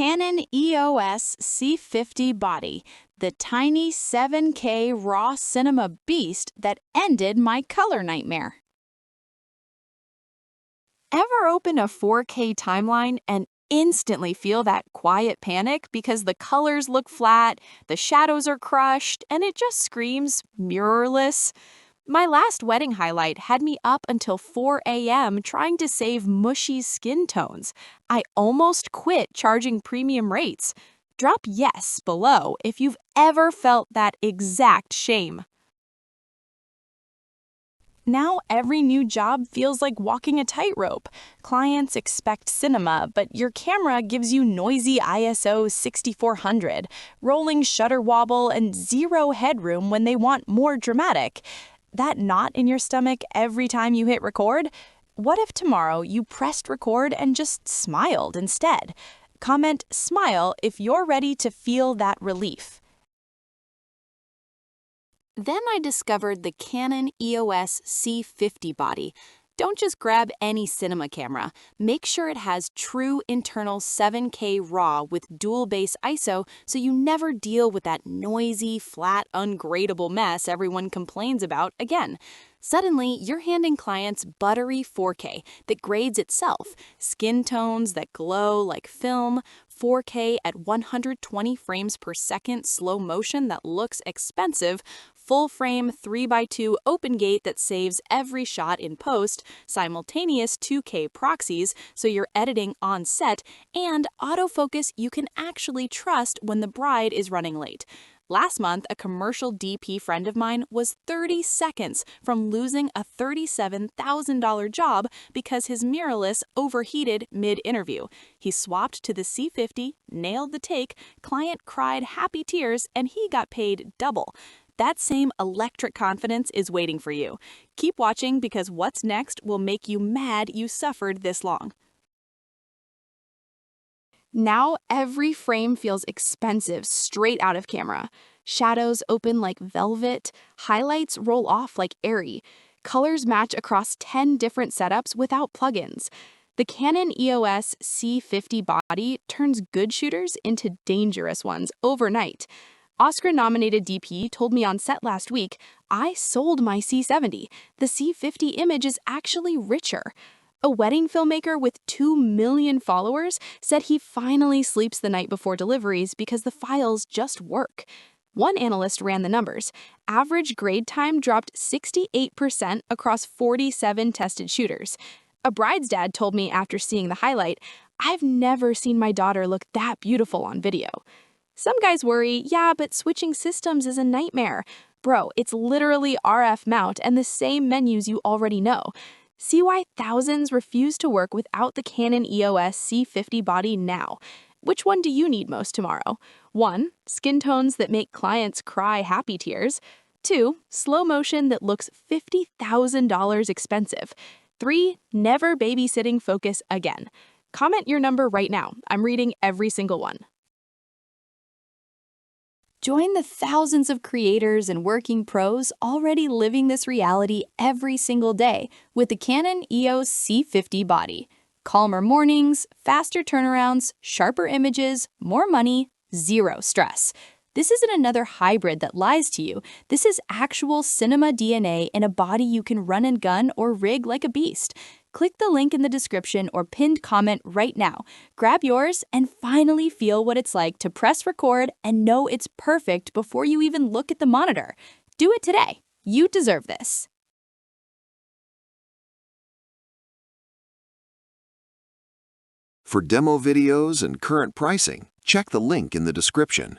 Canon EOS C50 Body, the tiny 7K raw cinema beast that ended my color nightmare. Ever open a 4K timeline and instantly feel that quiet panic because the colors look flat, the shadows are crushed, and it just screams mirrorless? My last wedding highlight had me up until 4 a.m. trying to save mushy skin tones. I almost quit charging premium rates. Drop yes below if you've ever felt that exact shame. Now every new job feels like walking a tightrope. Clients expect cinema, but your camera gives you noisy ISO 6400, rolling shutter wobble, and zero headroom when they want more dramatic. That knot in your stomach every time you hit record? What if tomorrow you pressed record and just smiled instead? Comment "smile" if you're ready to feel that relief. Then I discovered the Canon EOS C50 Body. Don't just grab any cinema camera. Make sure it has true internal 7K RAW with dual base ISO so you never deal with that noisy, flat, ungradeable mess everyone complains about again. Suddenly, you're handing clients buttery 4K that grades itself, skin tones that glow like film, 4K at 120 frames per second slow motion that looks expensive, full-frame 3x2 open gate that saves every shot in post, simultaneous 2K proxies so you're editing on set, and autofocus you can actually trust when the bride is running late. Last month, a commercial DP friend of mine was 30 seconds from losing a $37,000 job because his mirrorless overheated mid-interview. He swapped to the C50, nailed the take, client cried happy tears, and he got paid double. That same electric confidence is waiting for you. Keep watching because what's next will make you mad you suffered this long. Now every frame feels expensive straight out of camera. Shadows open like velvet, highlights roll off like airy. Colors match across 10 different setups without plugins. The Canon EOS C50 Body turns good shooters into dangerous ones overnight. Oscar-nominated DP told me on set last week, "I sold my C70. The C50 image is actually richer." A wedding filmmaker with 2 million followers said he finally sleeps the night before deliveries because the files just work. One analyst ran the numbers. Average grade time dropped 68% across 47 tested shooters. A bride's dad told me after seeing the highlight, "I've never seen my daughter look that beautiful on video." Some guys worry, "Yeah, but switching systems is a nightmare." Bro, it's literally RF mount and the same menus you already know. See why thousands refuse to work without the Canon EOS C50 Body now. Which one do you need most tomorrow? 1. Skin tones that make clients cry happy tears. 2. Slow motion that looks $50,000 expensive. 3. Never babysitting focus again. Comment your number right now. I'm reading every single one. Join the thousands of creators and working pros already living this reality every single day with the Canon EOS C50 Body. Calmer mornings, faster turnarounds, sharper images, more money, zero stress. This isn't another hybrid that lies to you. This is actual cinema DNA in a body you can run and gun or rig like a beast. Click the link in the description or pinned comment right now. Grab yours and finally feel what it's like to press record and know it's perfect before you even look at the monitor. Do it today. You deserve this. For demo videos and current pricing, check the link in the description.